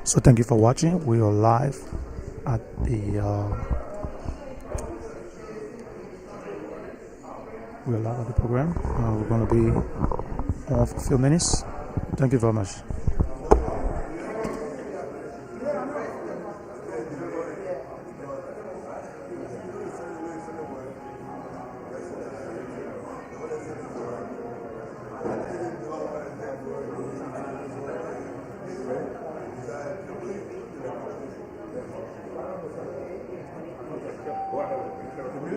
So thank you for watching. We are live at the program. We're going to be on for a few minutes. Thank you very much.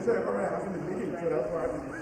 said Kamara has in the meeting, so that's why I didn't.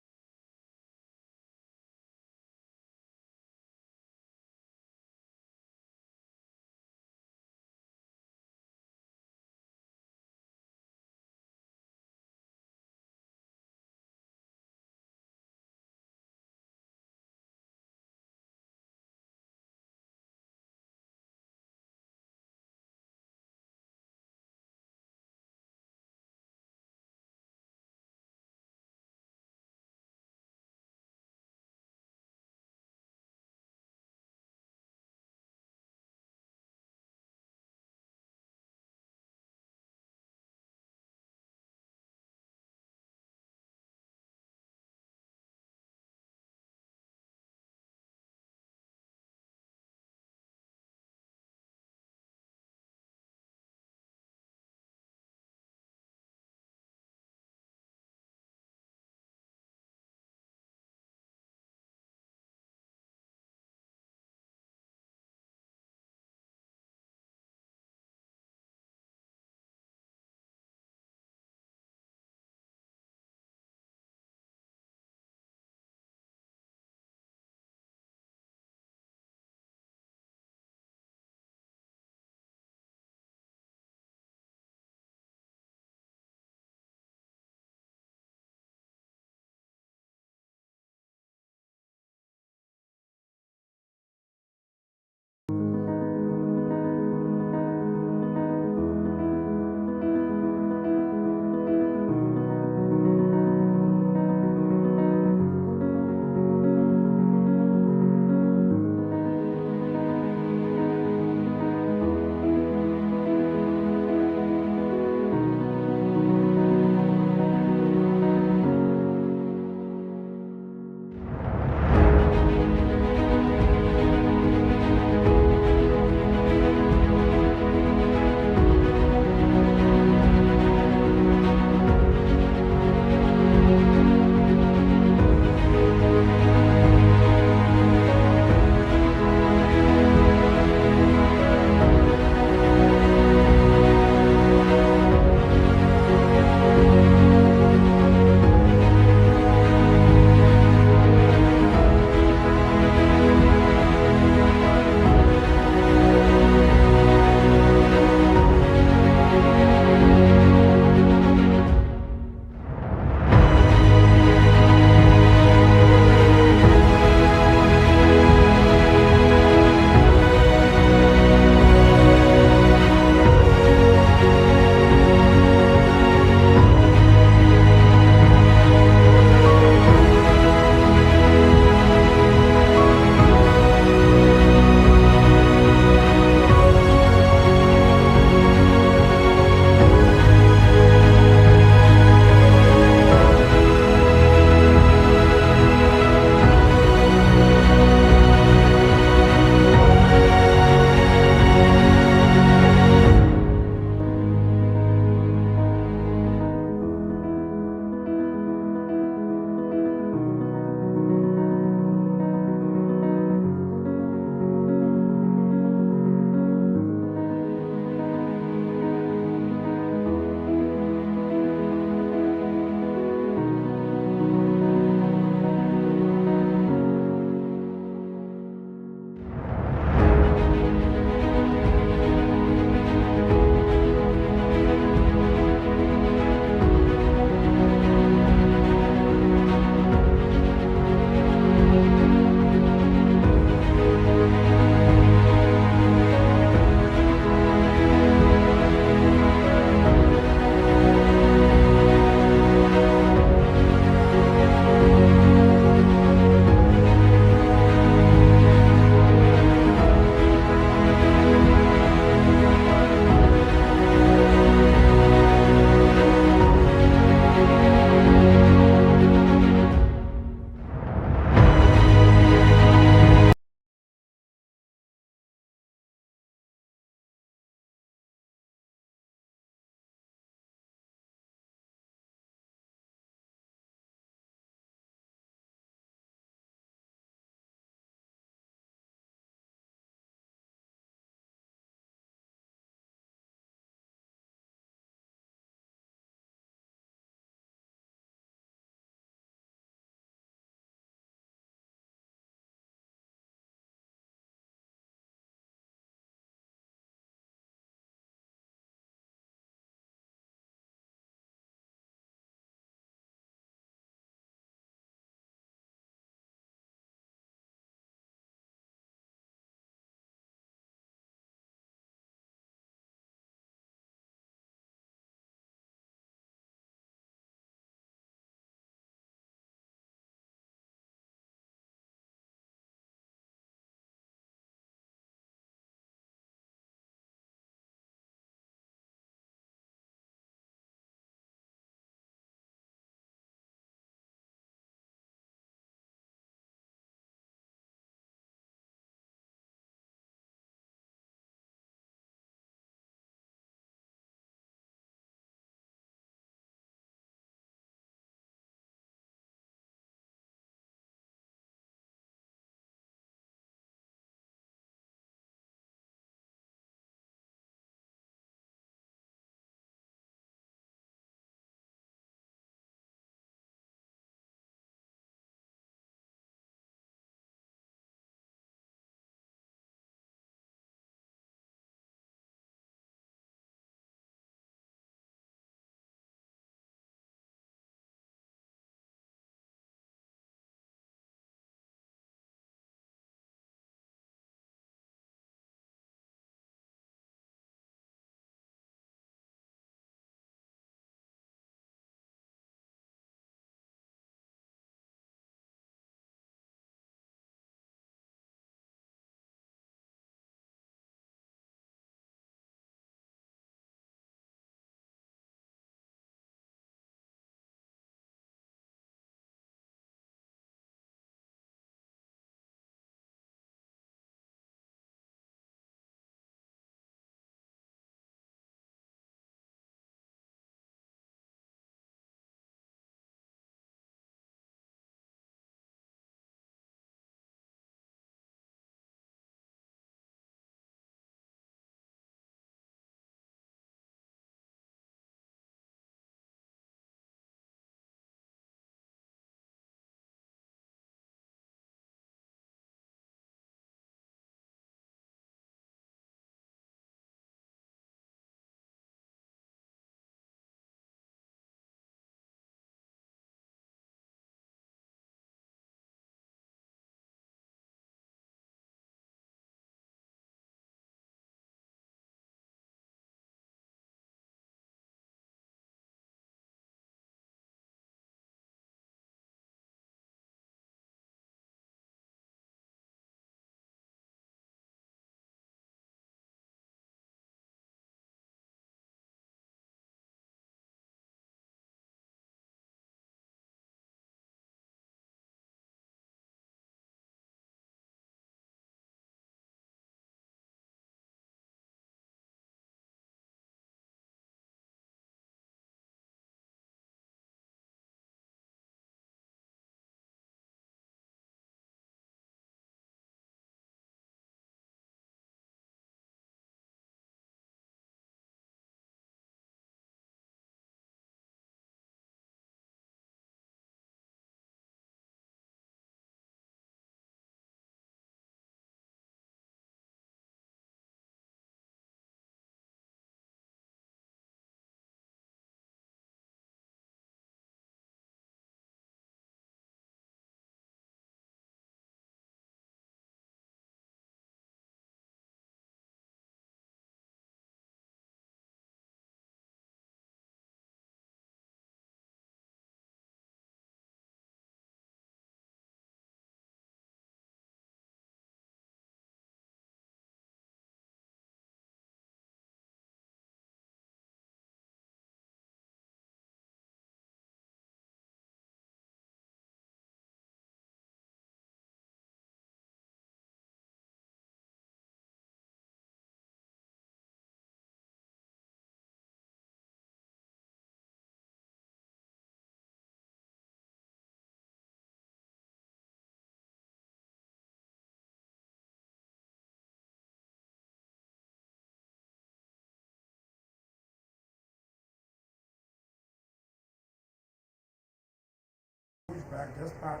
back despite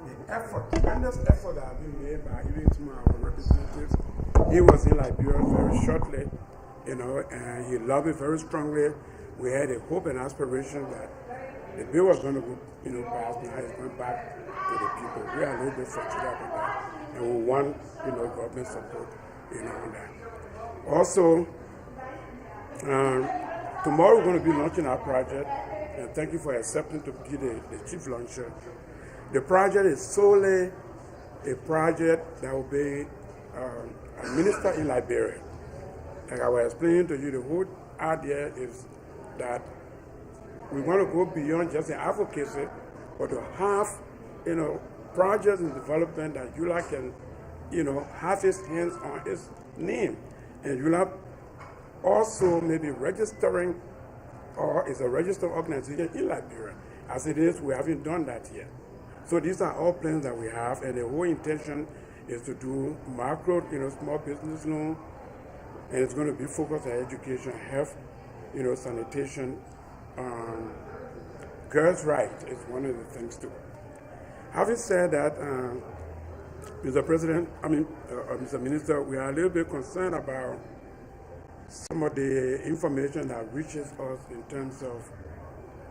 the effort, tremendous effort that has been made by even some of our representatives. He was in Liberia very shortly, and he loved it very strongly. We had a hope and aspiration that the bill was going to go, pass. Now it's going back to the people. We are a little bit frustrated about that, and we want, government support, on that. Also, tomorrow we're going to be launching our project, and thank you for accepting to be the chief launcher. The project is solely a project that will be administered in Liberia. Like I was explaining to you, the whole idea is that we want to go beyond just the advocacy, but to have, projects in development that ULAA can, have its hands on its name. And ULAA also maybe registering, or is a registered organization in Liberia. As it is, we haven't done that yet. So these are all plans that we have, and the whole intention is to do macro, small business loan, and it's going to be focused on education, health, sanitation. Girls' rights is one of the things too. Having said that, Mr. President, Mr. Minister, we are a little bit concerned about some of the information that reaches us in terms of,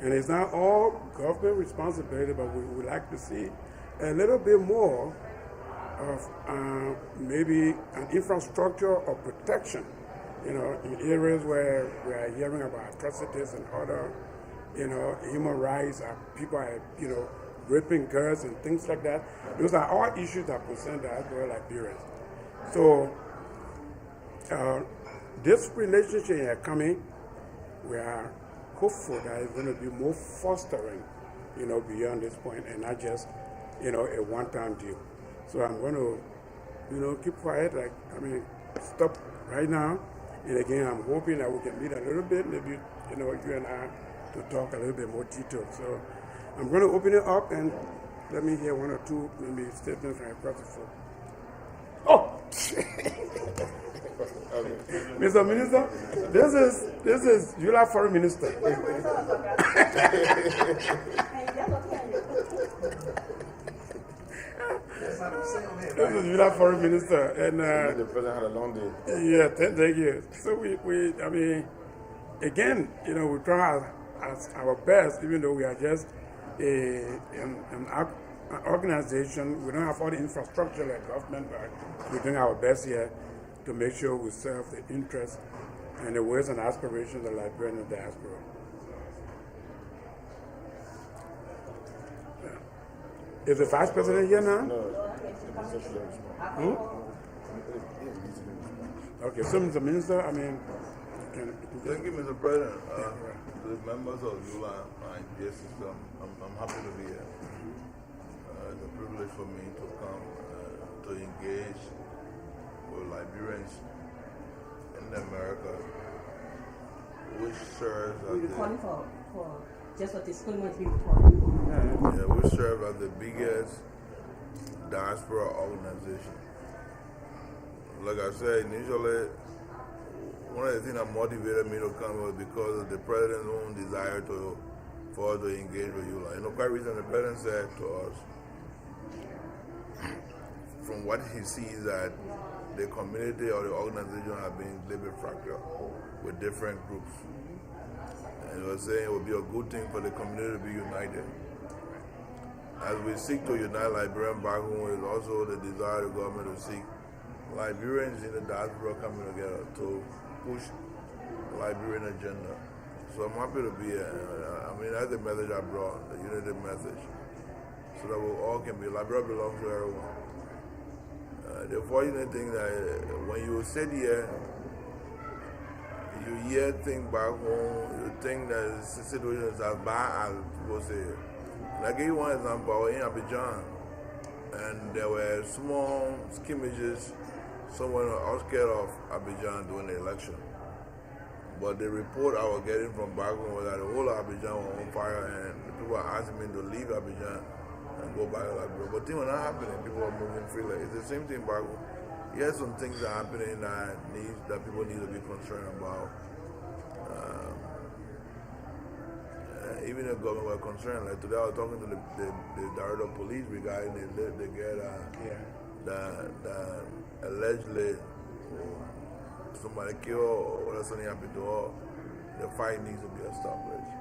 and it's not all government responsibility, but we would like to see a little bit more of maybe an infrastructure of protection, in areas where we are hearing about atrocities and other, human rights, people are, raping girls and things like that. Those are all issues that concern the diaspora Liberians. So this relationship here coming, we are hopeful that it's going to be more fostering, beyond this point, and not just, a one-time deal. So I'm going to, keep quiet, stop right now. And again, I'm hoping that we can meet a little bit, maybe, you and I, to talk a little bit more detail. So I'm going to open it up and let me hear one or two, maybe statements from across the floor. Oh! Mr. Minister, this is ULAA Foreign Minister. This is ULAA Foreign Minister, and the president had a long day. Yeah, thank you. So we again, we try our best, even though we are just an organization. We don't have all the infrastructure like government, but we're doing our best here to make sure we serve the interests and the wishes and aspirations of the Liberian diaspora. Yeah. Is the Vice President here now? No. Okay, so Mr. Minister, thank you, Mr. President. To the members of ULAA and GS system, I'm happy to be here. It's a privilege for me to come to engage with Liberians in America, which serves as which serve as the biggest diaspora organization. Like I said initially, one of the things that motivated me to come was because of the president's own desire for us to engage with ULAA. Quite recently, the president said to us, from what he sees, that the community or the organization have been a little bit fractured with different groups. And he was saying it would be a good thing for the community to be united. As we seek to unite Liberians back home, is also the desire of the government to seek Liberians in the diaspora coming together to push the Liberian agenda. So I'm happy to be here. That's the message I brought, the unity message, so that we all can be. Liberia belongs to everyone. The fortunate thing that when you sit here, you hear things back home, you think that the situation is as bad as people say. I'll give you one example. I was in Abidjan, and there were small skirmishes somewhere on the outskirts of Abidjan during the election. But the report I was getting from back home was that the whole of Abidjan was on fire, and people were asking me to leave Abidjan and go back to Liberia. But things were not happening. People were moving freely. It's the same thing back home. Yes, some things are happening that people need to be concerned about. even the government were concerned. Like today, I was talking to the director of police regarding the girl that allegedly somebody killed or something happened to her. The fight needs to be established.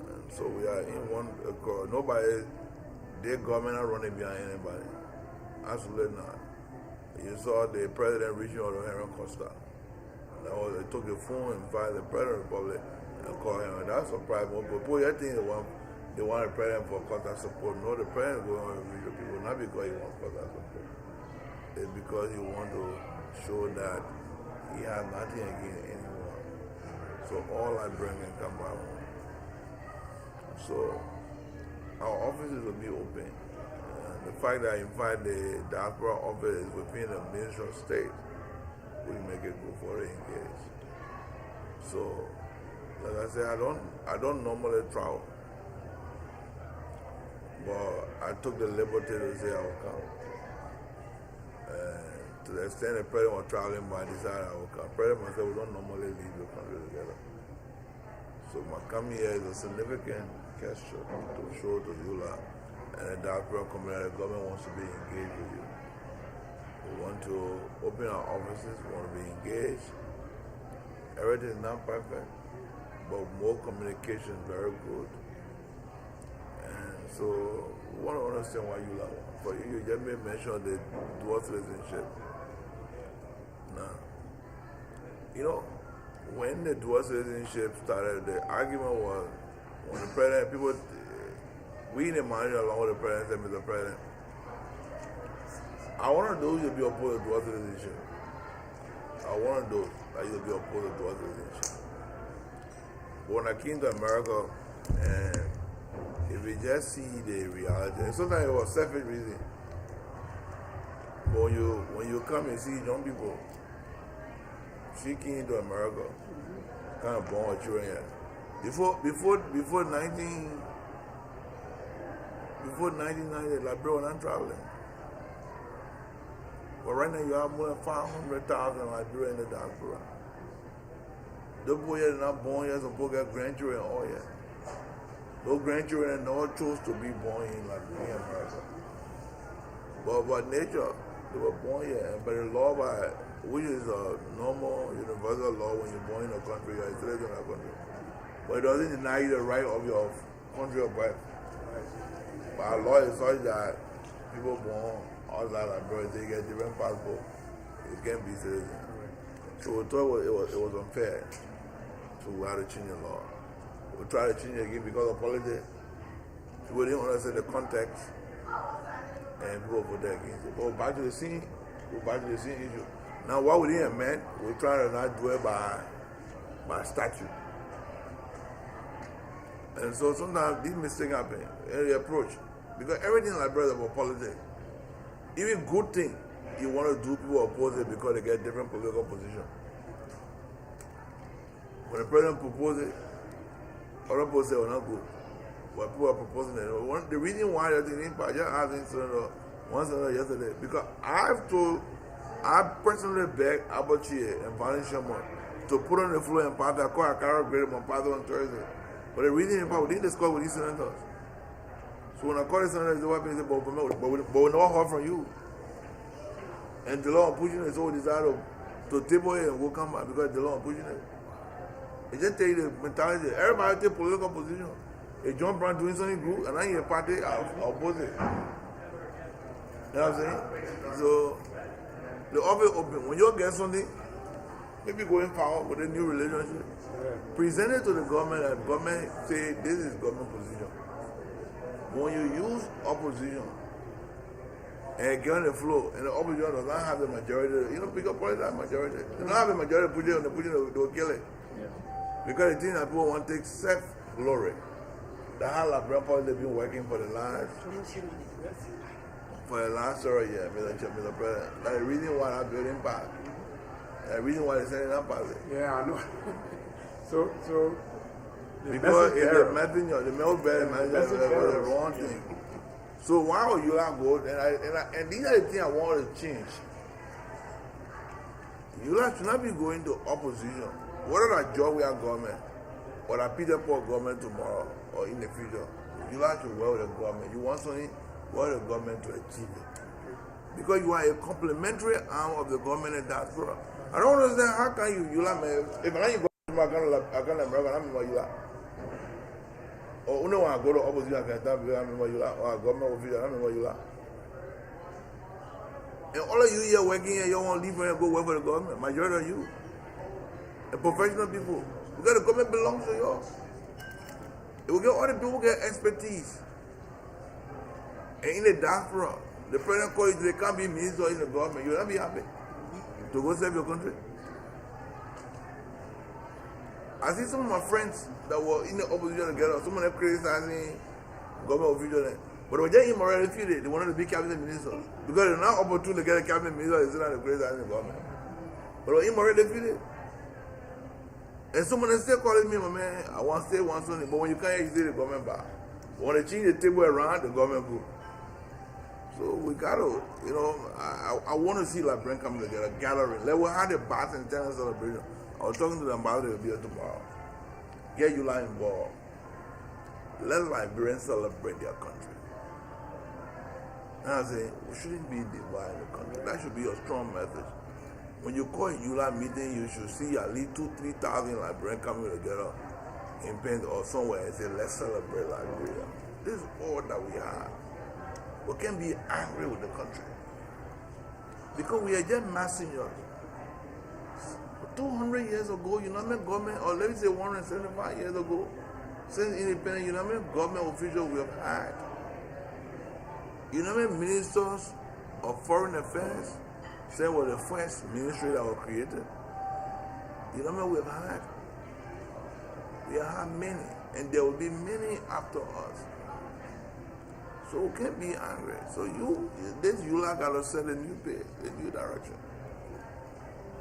And so we are in one accord. Nobody, their government are running behind anybody. Absolutely not. You saw the president reaching out to Henry Costa. They took the phone and invited the president of the republic and called him. And that's surprised most people. I think they want the president for Costa support. No, the president is going to reach the people, not because he wants Costa support. It's because he wants to show that he has nothing against anyone. So all I bring in Kamara. So our offices will be open. The fact that I invite the diaspora office within the Ministry of State will make it go for the engage. So, like I said, I don't normally travel, but I took the liberty to say I will come. To the extent the president was traveling, but I decided I will come. The president myself, we don't normally leave the country together. So my coming here is a significant gesture to show to the ULAA and the diaspora community that the government wants to be engaged with you. We want to open our offices, we want to be engaged. Everything is not perfect, but more communication is very good. And so we want to understand why you love it. But you just made mention of the dual citizenship. Now, you know, when the dual citizenship started, the argument was when the president, people, we in the manager along with the president said, Mr. President, I want those to be opposed to dual citizenship. I want those that you to be opposed to dual citizenship. But when I came to America, and if you just see the reality, and sometimes it was selfish reason. But when you come and see young people, she came to America, kind of born with children here. Before 1990, Liberia was not traveling. But right now you have more than 500,000 Liberians in the diaspora. Those boys are not born here, some people get grandchildren all here. Those grandchildren all chose to be born in Liberia, America. But nature, they were born here. But the law, which is a normal universal law, when you're born in a country, you're a citizen of a country. But it doesn't deny you the right of your country of birth. But our law is such that people born outside Liberia, they get different passports. You can't be citizen. So we thought it was unfair. So we had to change the law. We tried to change it again because of politics. People didn't understand the context, and people voted against it. But we're back to the scene. Issue. Now what we didn't amend, we try to not do it by statute. And so sometimes these mistakes happen in the approach. Because everything like brother about politics. Even good thing you want to do, people oppose it because they get different political position. When the president proposes it, other people say, not good. But people are proposing it. The reason why they're thinking, I just asked one senator yesterday, because I personally begged Abachi and Valen Sherman to put on the floor and pass that call a Carol Great on Pastor on Thursday. But the reason we didn't discuss with these senators. So when I called the senators, they were saying, but we never heard from you. And the law pushing it, so we decided to table it and we'll come back because the law pushing it. It just tell you the mentality. Everybody take political position. If John Brown doing something good, and I hear a party, I'll oppose it. You know what I'm saying? So, the office open. When you get something, maybe going forward with a new relationship, present it to the government, and the government say, this is government position. When you use opposition, and get on the floor, and the opposition does not have the majority, because politics have majority. They don't have the majority, they'll kill it. Because the thing that people want to take self-glory. That's how Liberia politics been working for the last several years, Mr. President. That's the reason why that building passed. That's the reason why they're sending that pass. Yeah, I know. So because if the messenger, the mail bearer messenger was the wrong thing. So why would you not go? And these are the things I want to change. You should not be going to opposition. What are our job with our government? or a Peter Paul government tomorrow or in the future, you like to work with the government. You want something, work with the government to achieve it. Because you are a complementary arm of the government in diaspora. I don't understand how can you like me if I ain't go to America, I'm you like. Or no one go to opposition, I can tell you I'm you like, or government official, I'm you like. And all of you here working here, you want to leave and go work for the government. Majority of you. And professional people. Because the government belongs to you. It will get all the people get expertise. And in the diaspora, the president calls you, they can't be minister in the government. You'll not be happy to go serve your country. I see some of my friends that were in the opposition together, some of them criticizing government officials. But when they immoral defeated, they wanted to be cabinet ministers. Because they're not opportune to get a cabinet minister, it's not the criticizing the government. But when immoral defeated, and someone is still calling me, my man, I want to say one something, but when you can't hear, you say the government back. But when they change the table around, the government go. So we gotta, you know, I want to see Lrtn coming together, gathering. Like we had a bath and tennis celebration. I was talking to the ambassador to be here tomorrow. Get ULAA involved. Let Liberians celebrate their country. And I say, we shouldn't be divided in the country. That should be a strong message. When you call a ULAA meeting, you should see at least 2,000-3,000 Liberians coming together in Penn or somewhere and say, let's celebrate Liberia. This is all that we have. We can't be angry with the country. Because we are just messengers. 200 years ago, you know how many government, or let me say 175 years ago, since independence, you know how many government officials we have had? You know how many ministers of foreign affairs said was the first ministry that was created? You know how many we have had? We have had many, and there will be many after us. So we can't be angry. So this ULAA got to set a new pace, a new direction.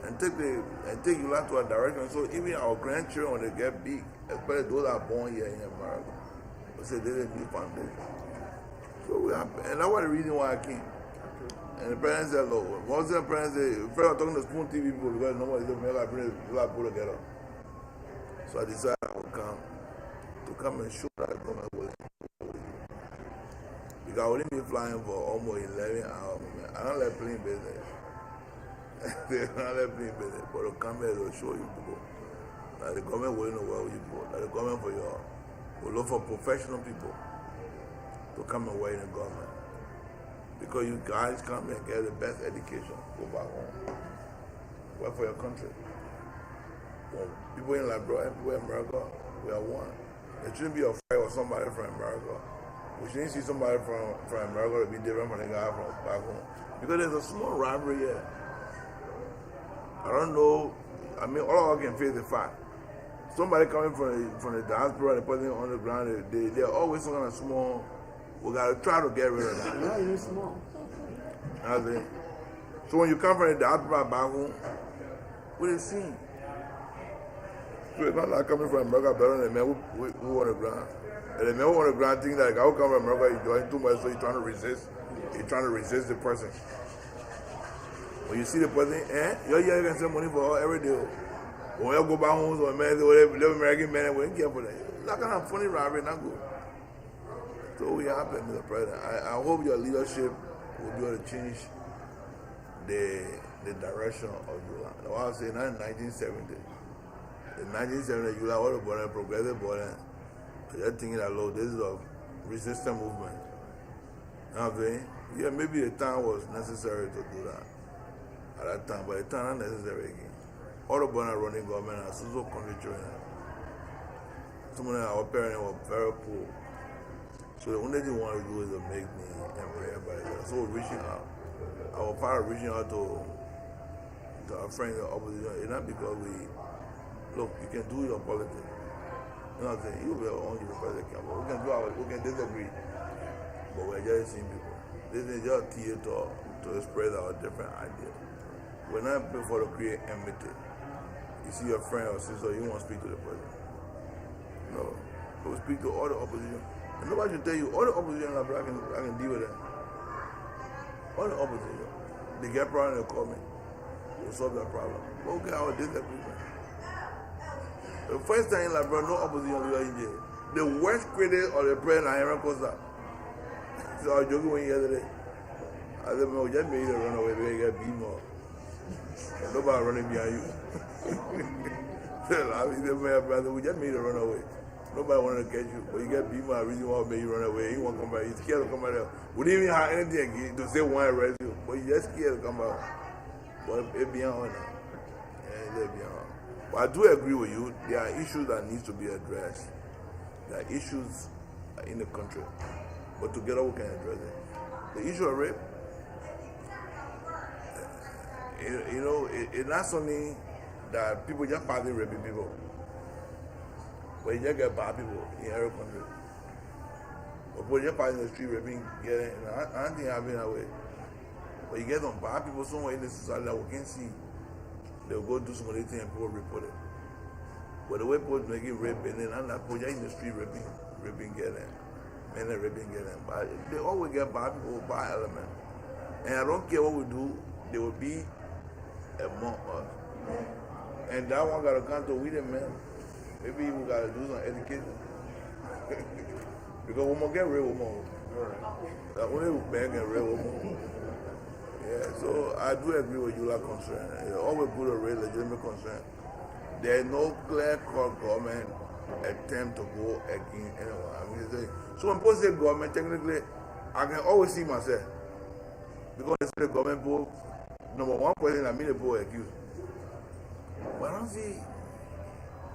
And take ULAA to a direction so even our grandchildren, when they get big, especially those that are born here in America, we say there's a new foundation. So we have, and that's why the reason why I came. And the parents said, look, once the parents say, first I'm talking to Spoon TV people because nobody said, I bring ULAA people together. So I decided I would come and show that I'm willing. Because I only been flying for almost 11 hours. Man. I don't like playing business. They don't let play business, but they'll come here to show you people. Like the government will know where you go. Like the government will look for professional people to come and work in the government. Because you guys come and get the best education, go back home. Work for your country. Well, people in Liberia, people in America, we are one. It shouldn't be a fight with somebody from America. We shouldn't see somebody from America to be different from the guy from back home. Because there's a small rivalry here. I don't know. I mean, all I can face the fact. Somebody coming from the diaspora, the person on the ground, they're always some kind of small. We got to try to get rid of that. Not even small. So when you come from the diaspora back home, what is seen? So it's not like coming from America better than the man who on the ground. And the man who on the ground thinks that I will come from America, he's doing too much, so he's trying to resist. He's trying to resist the person. When you see the person, you can send money for her every day. When you go back home, so man, whatever, live American man, we ain't care for that. That kind of funny rivalry, not good. So we happy, Mr. President. I hope your leadership will be able to change the direction of ULAA. Now, I was saying, not in 1970. In 1970, ULAA was a border, progressive border. They're thinking that, look, this is a resistance movement. You know what I'm saying? Yeah, maybe the time was necessary to do that. At that time, but the time not necessary again. All the border running government are so country children. Some of our parents were very poor. So the only thing we want to do is to make me embrace everybody. So we're reaching out. Our part of reaching out to our friends in the opposition is not because look, you can do your politics. You know what I'm saying? You will own your president. We can disagree. But we're just seeing people. This is just theater to express our different ideas. We're not before to create enmity. You see your friend or sister, you want to speak to the president. No. We'll speak to all the opposition. And nobody should tell you, all the opposition, I can deal with them. All the opposition. They get problem, they call me. We'll solve their problem. But okay, our disagreement. The first time in Liberia, no opposition leader in jail. The worst critic of the president, Aaron Costa. So I was joking when yesterday. I said, man, we just made you run away, we get beat more. Nobody running behind you. I mean, man, brother, we just made you run away. Nobody wanted to catch you, but you get beat more. I really want to make you run away. You won't come back. You're scared to come back there. We didn't even have anything again to say one arrest you, but you just scared to come out. But it's beyond now. Yeah, it's beyond. But I do agree with you. There are issues that need to be addressed. There are issues in the country, but together we can address it. The issue of rape, it's not something that people just passing raping people, but you just get bad people in every country. But people just passing the street raping, getting, I don't think it happens that way. But you get some bad people somewhere in the society that we can see. They'll go do some of these things and people report it. But the way people make it raping, and then people just in the street raping, getting, men are raping, getting. But they always get bad people, bad element. And I don't care what we do, there will be among us. And that one got to come to with them, man. Maybe we got to do some education. Because we must get real women. Right. Only men get real women. Yeah, so I do agree with you like concern. It's always good to raise legitimate concern. There is no clear-cut government attempt to go against anyone. I mean, so when people say government, technically, I can always see myself. Because they say the government both, number one question, I mean the both accused. But I don't see,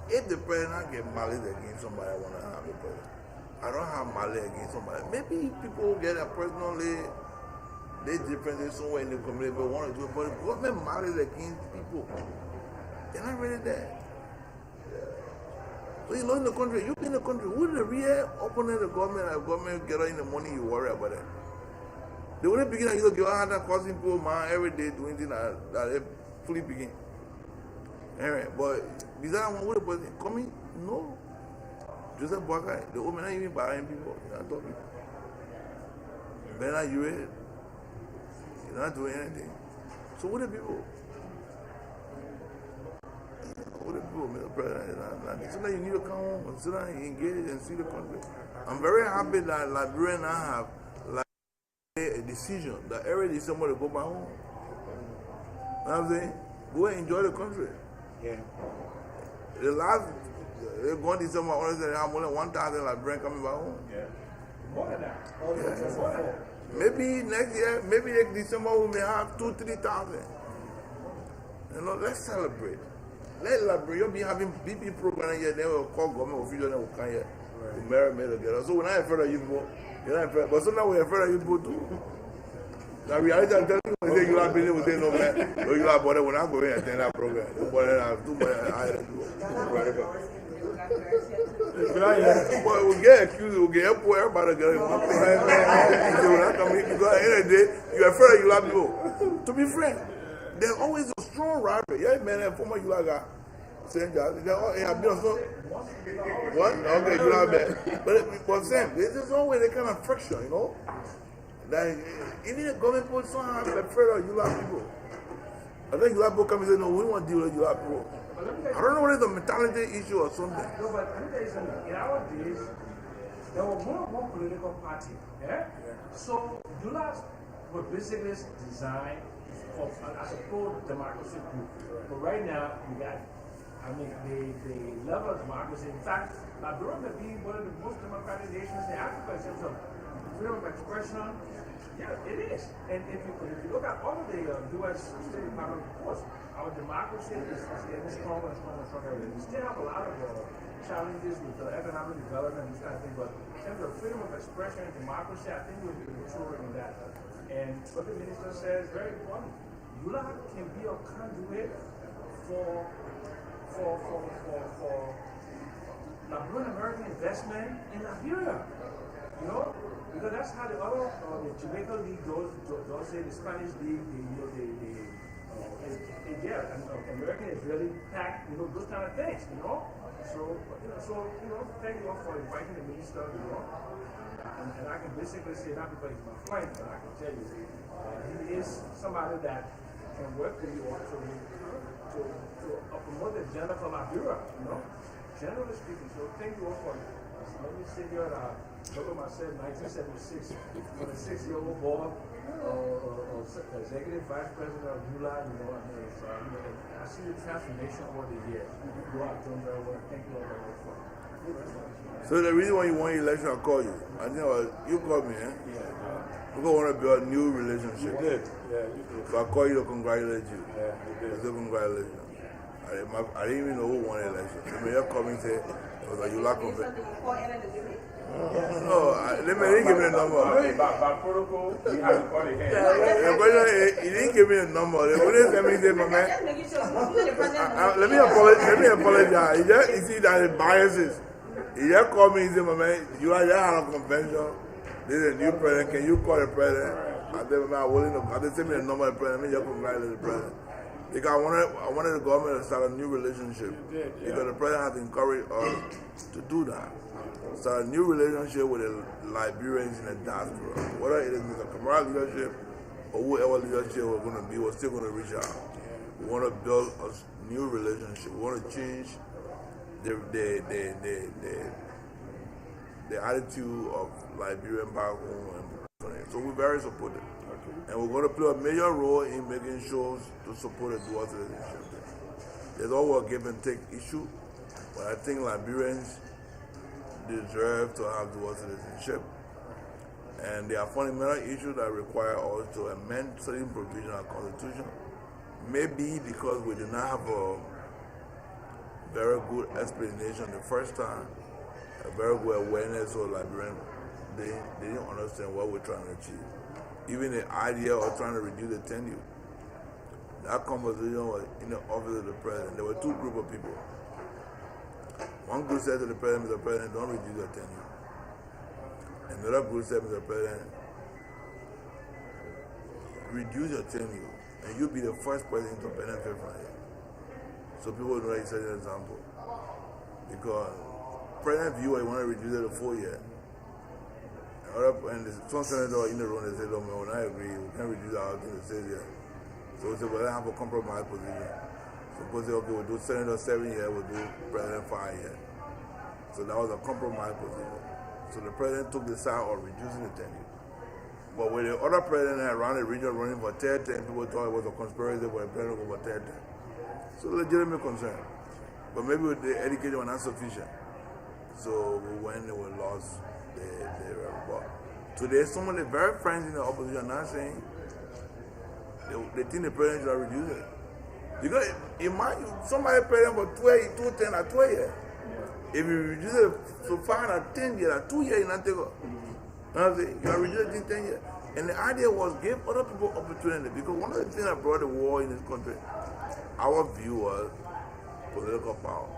if the president get malice against somebody, I want to have the president. I don't have malice against somebody. Maybe people get a personally, they different somewhere in the community, but want to do it. But the government malice against people, they're not really there. So you know in the country, you in the country, who's the real opponent of the government? The government get in the money, you worry about it. They wouldn't begin to give out that causing people man every day doing things that they fully begin. Anyway, but besides one with the person coming, no. Joseph Boakai, the woman not even buying people, you're not talking. Bernard, you read? You're not doing anything. So what are people? What are people, Mr. President? So now you need to come home and sit down and engage and see the country. I'm very happy that Liberia now have a decision that every December to go back home. You know what I'm saying? Go and enjoy the country. Yeah. The last, going December, I want to say have more than 1,000 Liberians coming back home. Yeah. More than that. Yeah. Maybe next year, maybe next December we may have 2,000 to 3,000. You know, let's celebrate. Let Liberia be having BP program here, then we'll call government officials and we'll come here. We'll marry me together. So we're not afraid of you people. You're not afraid. But sometimes we're afraid of you people too. Now reality, I'm telling you, when they say you are building, we say no man. No, you are bother, we're not going to attend that program. No bother, I have too much higher to do. But we get accused, we get everybody together. We're not coming because at the end of the day, you're afraid of you are people. To be frank, there's always a strong rivalry. Yeah, man, and former ULAA guy, St. John, they have been also. What? Okay, you are bad. But Sam, there's always a kind of friction, you know? Like, even the government people somehow afraid of ULAA people. I think ULAA people come and say, no, we don't want to deal with ULAA people. I don't know whether it's a mentality issue or something. No, but let me tell you something. In our days, there were more and more political parties. Yeah? So, ULAA were basically designed as a pro-democracy group. But right now, we got, I mean, the level of democracy. In fact, Liberia may be one of the most democratic nations in Africa in terms of freedom of expression. Yeah, it is. And if you look at all of the U.S. State Department reports, our democracy is getting stronger and stronger and stronger. We still have a lot of challenges with economic development and this kind of thing, but in terms of freedom of expression and democracy, I think we're maturing in that. And what the minister says is very important. ULAA can be a conduit for Liberian American investment in Liberia. You know, because that's how the other the Jamaica League goes. Say the Spanish League, and American is really packed. You know, those kind of things. You know, so thank you all for inviting the minister. You know, and I can basically say not because he's my friend, but I can tell you he is somebody that can work with you to promote the agenda for Liberia, you know. generally speaking, so thank you all for it. Let me say here that look at myself, 1976, when a 6-year-old boy, executive vice president of ULAA, and I see the transformation over the years. You are doing very well. Thank you all very much for it. So the reason why you want election, I call you. I think you called me, eh? Yeah. We're going to want to build a new relationship. You did. Yeah, you did. So I call you to congratulate you. Yeah, you did. I say congratulations. I didn't even know who won the election. The mayor called me and said, it was a ULAA convention. No, he didn't give me a number. By protocol, you have to call the head. The question, he didn't give me a number. They wouldn't tell me, say, my man, let me apologize. You see that it biases. He just called me and said, my man, you are just had a convention. This is a new president. Can you call the president? I said, my man, I'm willing to. I said, send me a number of the president. Let me just congratulate the president. Because I wanted the government to start a new relationship. Because the president has encouraged us to do that. Start a new relationship with the Liberians in the diaspora. Whether it is Mr. Kamara leadership or whoever leadership we're going to be, we're still going to reach out. We want to build a new relationship. We want to change the attitude of Liberian back home. So we're very supportive. And we're going to play a major role in making sure to support the dual citizenship. There's always a give and take issue, but I think Liberians deserve to have dual citizenship. And there are fundamental issues that require us to amend certain provisions of the Constitution. Maybe because we did not have a very good explanation the first time, a very good awareness of Liberians, they didn't understand what we're trying to achieve. Even the idea of trying to reduce the tenure. That conversation was in the office of the president. There were two groups of people. One group said to the president, Mr. President, don't reduce your tenure. Another group said, Mr. President, reduce your tenure, and you'll be the first president to benefit from it. So people know that he set an example. Because President view, I want to reduce it to 4 years. And some senators in the room, they said, no, man, I agree, we can't reduce our thing to 6 years. So we said, well, let's have a compromise position. So we said, okay, we'll do Senator 7 years, we'll do President 5 years. So that was a compromise position. So the president took the side of reducing the tenure. But with the other president around the region running for third term, people thought it was a conspiracy for the president to go for third term. So legitimate concern. But maybe with the education was not sufficient. So when they were lost, they were bought. Today, some of the very friends in the opposition are not saying they think the president should reduce it. Because imagine somebody president for 210 or 12 years. If you reduce it to 5 or 10 years, or 2 years, you not take off. You know what I'm saying? You are reducing 10 years. And the idea was give other people opportunity. Because one of the things that brought the war in this country, our view was political power.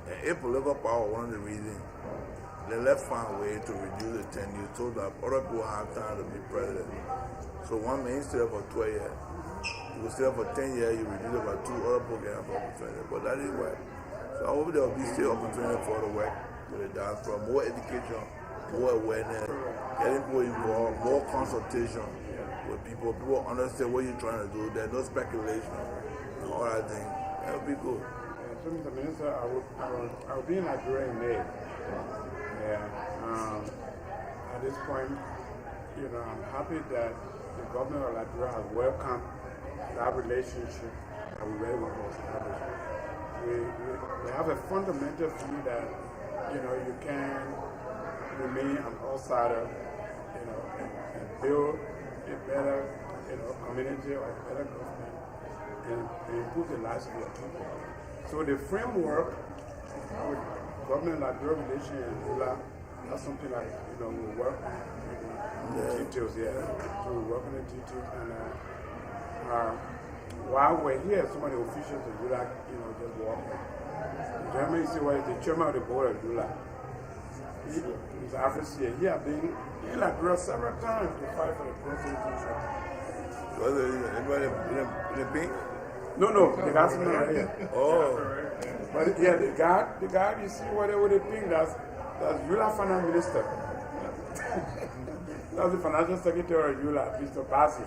And if political power was one of the reasons, then let's find a way to reduce the tenure so that other people have time to be president. So one man stay for 12 years. You will stay for 10 years, you reduce it by 2 other people can have opportunity. But that didn't work. So I hope there will be still opportunity for the work with the diaspora, more education, more awareness, getting people involved, more consultation with people. People understand what you're trying to do. There's no speculation and all that thing. That would be good. So, Mr. Minister, I will be in Liberia in May. Yeah. At this point, I'm happy that the government of Liberia has welcomed that relationship that we were able to establish. We have a fundamental view that, you can remain an outsider, and build a better, community or a better government and improve the lives of your people. So the framework with government Liberia relations and ULAA, that's something like, we work on the details, So we work on the details, and while we're here, some of the officials of ULAA, just walking. The gentleman you see what is the chairman of the board of ULAA. He's officer. He has been in Liberia several times to fight for the presidency. Was it anybody in the pink? No, the guy's not right here. Oh. But yeah, the guy you see whatever they think, that's ULAA finance minister. That's the financial secretary of ULAA, Mr. Bassi.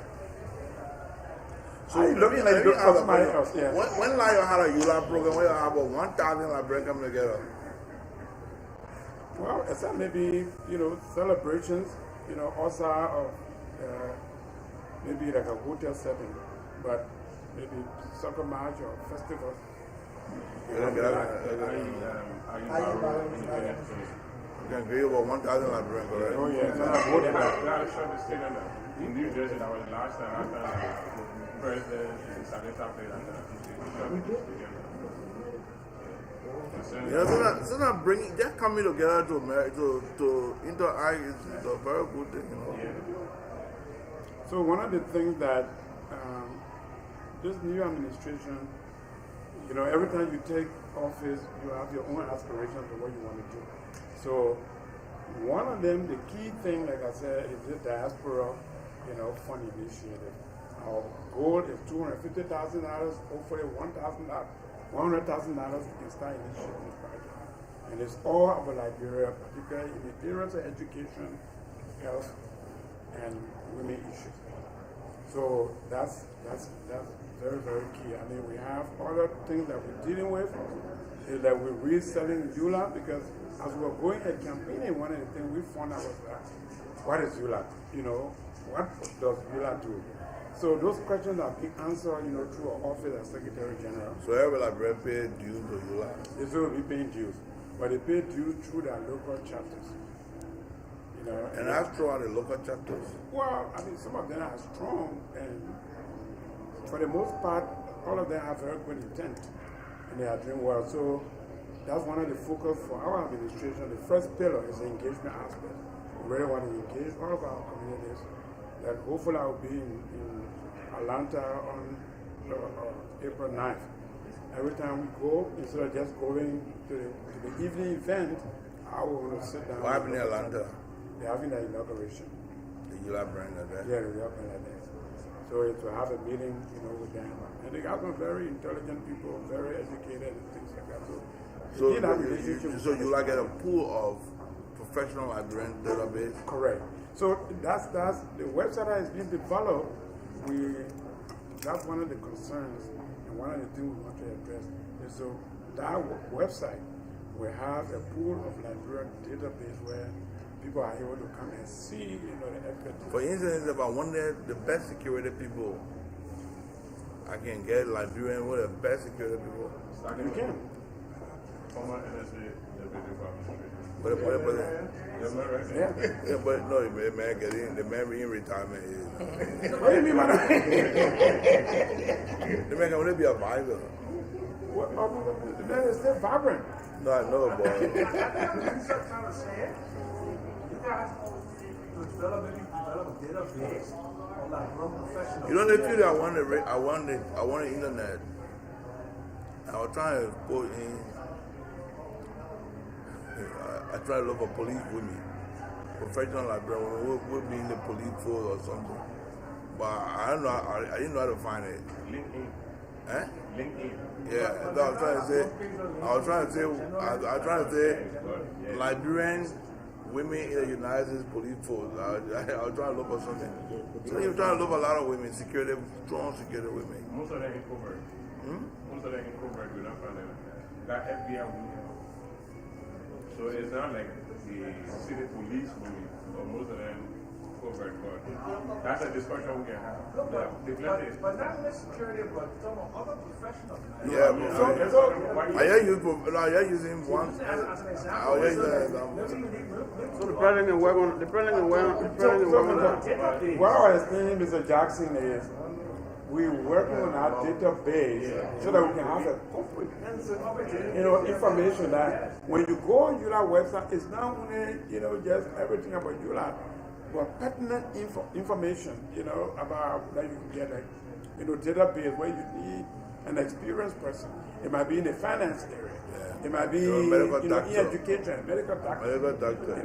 So let me like ask look for you somebody something. else. Yeah. When Lion had a ULAA program, where you have about 1,000 Liberians coming together. Well, except maybe celebrations, also maybe like a hotel setting, but maybe soccer match or festival. You can agree about 1,000 Liberians, correct? Oh yeah, so I voted that. In New Jersey, that was the last time after the president and Senator played Sometimes bringing, just coming together to interact is a very good thing, So one of the things that this new administration, every time you take office, you have your own aspirations for what you want to do. So one of them, the key thing, like I said, is the diaspora, fund initiative. Our goal is $250,000, hopefully $100,000, we can start initiating this project. And it's all about Liberia, particularly in the areas of education, health, and women issues. So that's very, very key. I mean, we have other things that we're dealing with, is that we're reselling ULAA, because as we're going at campaigning, one of the things we found out was that, what is ULAA? What does ULAA do? So those questions are being answered, through our office as Secretary General. So every Liberian pay dues to ULAA? They still be paying dues, but they pay dues through their local chapters. And how strong are the local chapters? Well, I mean, some of them are strong, and for the most part, all of them have very good intent, and they are doing well. So that's one of the focus for our administration. The first pillar is the engagement aspect. We really want to engage all of our communities. That hopefully I will be in Atlanta on April 9th. Every time we go, instead of just going to the evening event, I will want to sit down. What happened in Atlanta? They're having that inauguration. The ULAA brand like that? Yeah, the ULAA brand like that. So to have a meeting, with them. And they got some very intelligent people, very educated and things like that. So ULAA get a pool of professional Liberian database? Correct. So that's the website that is being developed. That's one of the concerns and one of the things we want to address. And so that website will have a pool of Liberian database where people are able to come and see, the expertise. For instance, if I wanted the best security people, I can get Liberian with the best security people. You can. Former NSA deputy administrator. Yeah, but no, the man in retirement is. What do you mean by that? The man can only be a advisor. The man is still vibrant. No, I know, but. You guys develop a database of professionals. The truth, I want the internet. I was trying to put in. I try to look for police women, professional Liberian women will be in the police force or something. But I don't know. I didn't know how to find it. LinkedIn. Eh? LinkedIn. Yeah, I was trying to say, Liberian women in the United States police force. I was trying to look for something. So you're trying to look for a lot of women, strong security women. Most of them in covert. Most of them in covert, we're not finding that FBI women. So it's not like the city police women, but most of them covert. But that's a discussion we can have. But not only security, but some other professionals. Yeah, but are you using one? As an example. So the president can work on What I was explaining, Mr. Jackson, is we're working on our database so that we can have a comprehensive, information that when you go on ULAA website, it's not only, just everything about ULAA, but pertinent information, about that you can get a, database where you need an experienced person. It might be in the finance area. It might be, in education, medical doctor.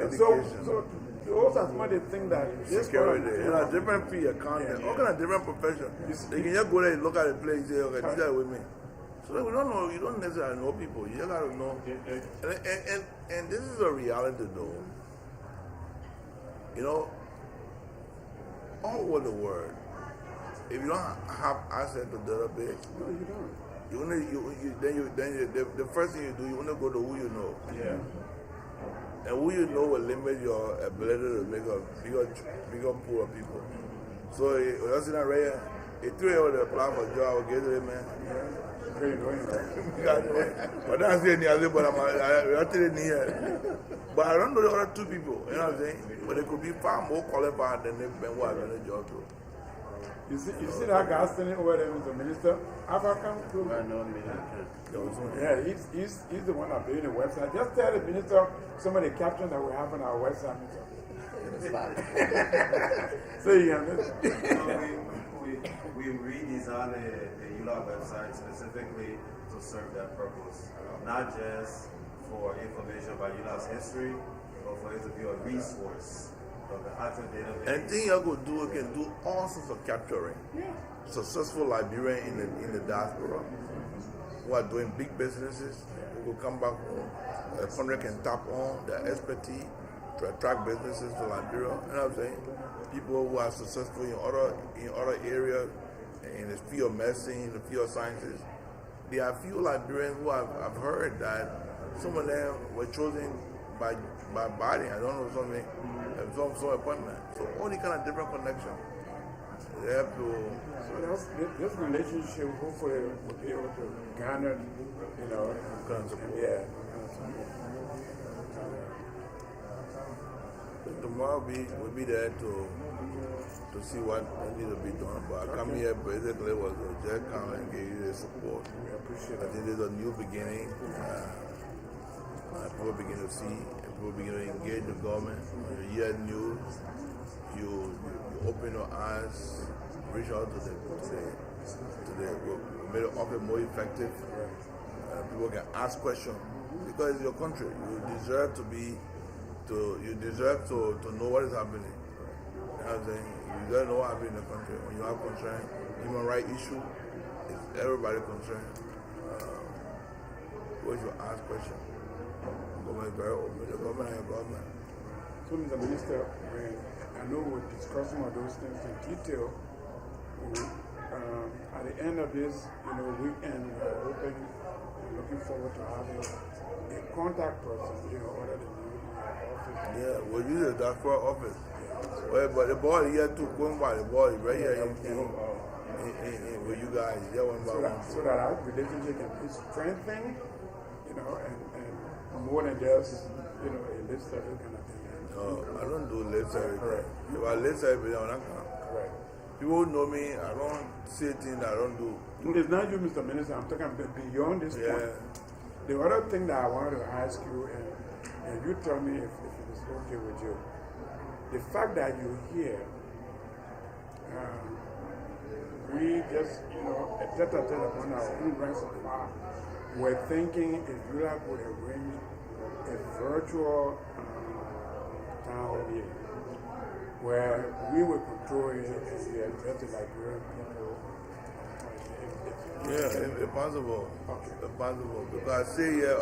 Education. So those are some of the things that security, different fee accounting, all kind of different professions. They can just go there and look at the place and say, okay, these are women. So we don't know, you don't necessarily know people, you just gotta know. And this is a reality though. All over the world, if you don't have access to database, No, you don't. The first thing you do, you want to go to who you know. Yeah. And who you know will limit your ability to make a bigger pool of people. So, you're sitting right here, if 3 years to apply for a job, I will get it, man. Okay, you know him. But that's the other, but I'm telling you here. But I don't know the other 2 people, you know what I'm saying? But they could be far more qualified than them who have done the job too. You see that guy standing over there, Mr. Minister? African group. I know me. Yeah, he's the one that built the website. Just tell the minister some of the captions that we have on our website. So you can listen. We redesigned the ULAA website specifically to serve that purpose, not just for information about ULAA's history, but for it to be a resource of the actual database. And thing you could do, you can do all sorts of capturing. Successful Liberian in the diaspora who are doing big businesses, who will come back home. The country can tap on their expertise to attract businesses to Liberia. You know what I'm saying? People who are successful in other areas, in the field of medicine, in the field of sciences. There are few Liberians who I've heard that some of them were chosen by body. I don't know something, some appointment. So all the kind of different connections. They have to. So this relationship hopefully will be able to garner, Kind of support. yeah. Tomorrow we'll be there to see what needs to be done. But I come here basically was to just come and give you the support. We appreciate I it. think there's a new beginning. People begin to see, people begin to engage the government. When you hear news, you open your eyes, reach out to the make the office more effective. People can ask questions because it's your country. You deserve to know what is happening. You know what I'm saying? You deserve to know what happening in the country. When you have concern, human rights issue, it's everybody concerned. We should ask questions. The government is very open. The government and your government. So, Mr. Minister, I know we're discussing all those things in detail. At the end of this, weekend, we're hoping and looking forward to having a contact person, other than you in your office. Yeah, we'll use the diaspora office. Well, but the boy here too, going by the boy right here with you guys. So that our relationship can be strengthened, and more than just, a lip service kind of thing. No, I don't do lip service. Correct. If I lip service, I'm not going. Correct. People know me, I don't say things I don't do. It's not you, Mr. Minister. I'm talking about beyond this point. The other thing that I wanted to ask you, and you tell me if it is okay with you, the fact that you're here, we just, a tete-a-tete upon our own ranks of fire, we're thinking if you would arrange a virtual town meeting where we will control it and we address the Liberian people. Yeah, it's possible. Okay. It's possible. Because I stay here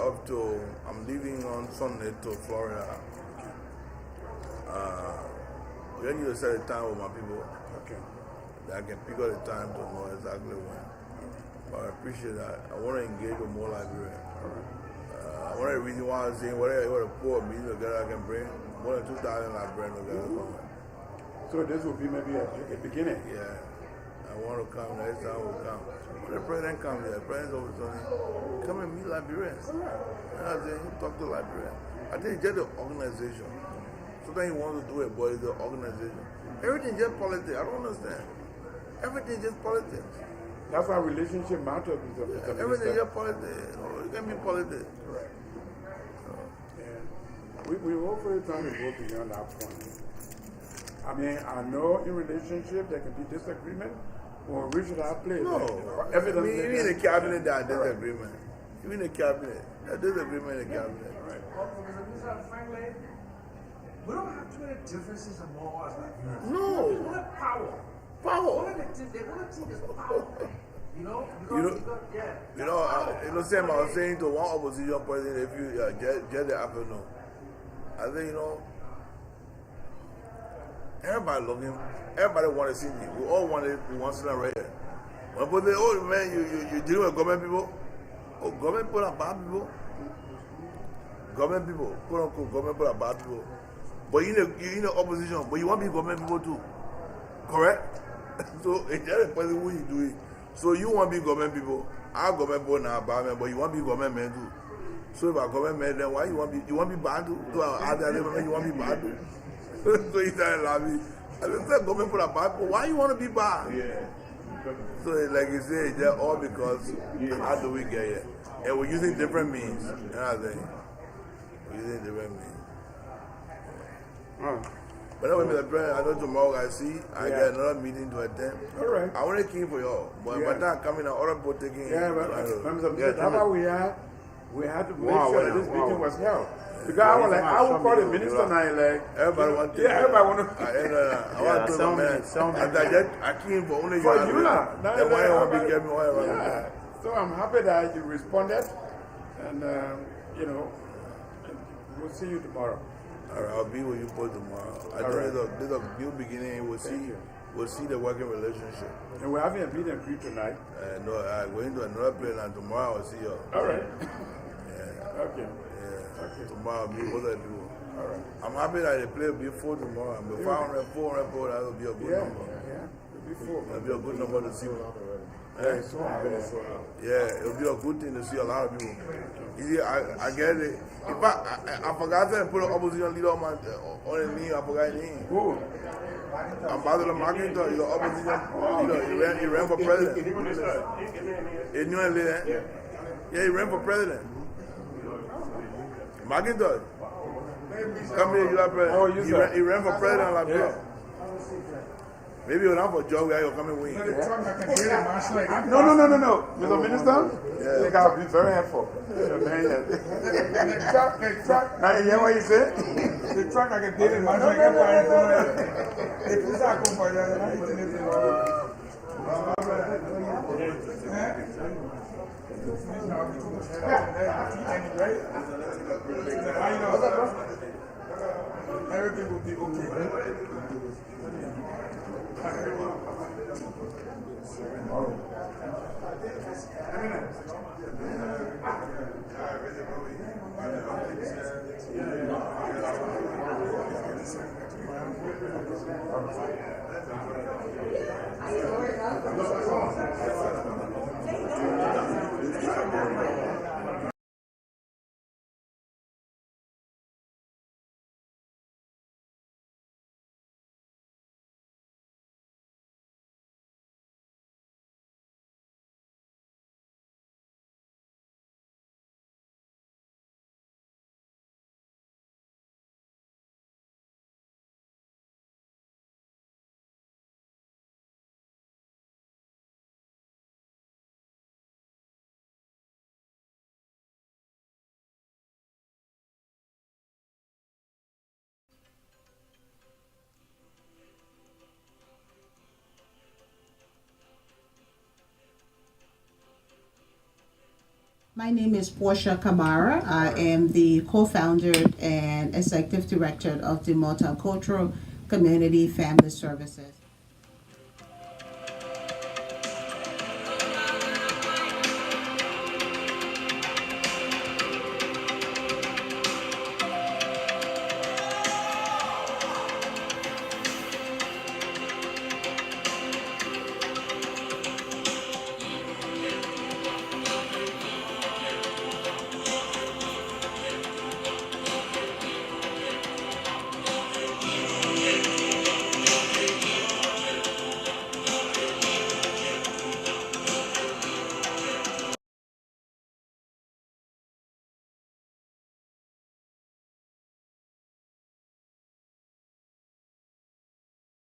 I'm leaving on Sunday to Florida. We need to set a time with my people. Okay. That I can pick up the time to know exactly when. But I appreciate that. I want to engage with more Liberians. One of the reasons why I'm saying whatever poor meeting together I can bring more than 2,000 Liberians together somewhere. So this will be maybe a beginning. Yeah. I want to come, next time we'll come. When the president comes here, the president's over Tony, come and meet Liberians. You know what I'm saying? Talk to Liberians. I think it's just the organization. Sometimes you want to do it, but it's the organization. Everything just politics. I don't understand. Everything just politics. That's why relationship matters. Everything just politics. It can be politics. Correct. We hopefully trying to go beyond that point. I mean, I know in relationship there can be disagreement. When we reach that place, No. evidence. Even in the cabinet, there are disagreement. Even in the cabinet, there are disagreement in the cabinet. Right. Frankly, we don't have too many differences among us like Europe. No. We want power. Power. They want to take this power. Sam, I was saying to one opposition person, if you get the afternoon, I said, Everybody looking. Everybody want to see me. We all want it. We want to see them right here. When people say, "Oh man, you dealing with government people?" Oh, government people are bad people. Government people, quote unquote, government people are bad people. But you're in the opposition, but you want to be government people too. Correct? So it's just a question what you doing. So you want to be government people. Our government people now bad men, but you want to be government men too. So if our government men, then why you want to be bad too? So out there, you want to be bad too. So he started laughing. I said, government people are bad, but why you want to be bad? Yeah. So like you say, it's just all because how do we get here? And we're using different means. You know what I'm saying? We're using different means. But anyway, Mr. President, I know tomorrow I get another meeting to attend. All right. I want to key for y'all. But by that coming out, other people taking How about we had to make sure that this meeting was held. Because I was like, I will call the minister and everybody want to. Yeah, everybody want to. I want to tell man. I came for only for you now. Then why you want to be getting me? Yeah. So I'm happy that you responded, and you know, we'll see you tomorrow. All right, I'll be with you both tomorrow. I think there's a new beginning. We'll see the working relationship. And we're having a meet and greet tonight. No, I'm going to another place, and tomorrow I'll see you. All right. Yeah. Okay. Yeah. Okay. Tomorrow I'll be with other people. All right. I'm happy that the play will be full tomorrow. I'm 500, 400 people, that will be a good number. Yeah. It'll be full. It'll be a good number to see. Yeah, so yeah, it'll be a good thing to see a lot of people. You see, I get it. In fact, I forgot to put an opposition leader on the name. I forgot his name. Who? Ambassador McGill, he's an opposition leader. He ran for president. In New England. Yeah, he ran for president. McGill. Come here, you are president. He ran for president of Liberia. Maybe you're not for a job where you're coming win. No. Mr. Minister? Yeah. They got to be very helpful. The truck. Now, you hear what you said? The truck I can get in my everything will be okay. My name is Portia Kamara. I am the co-founder and executive director of the Multicultural Community Family Services.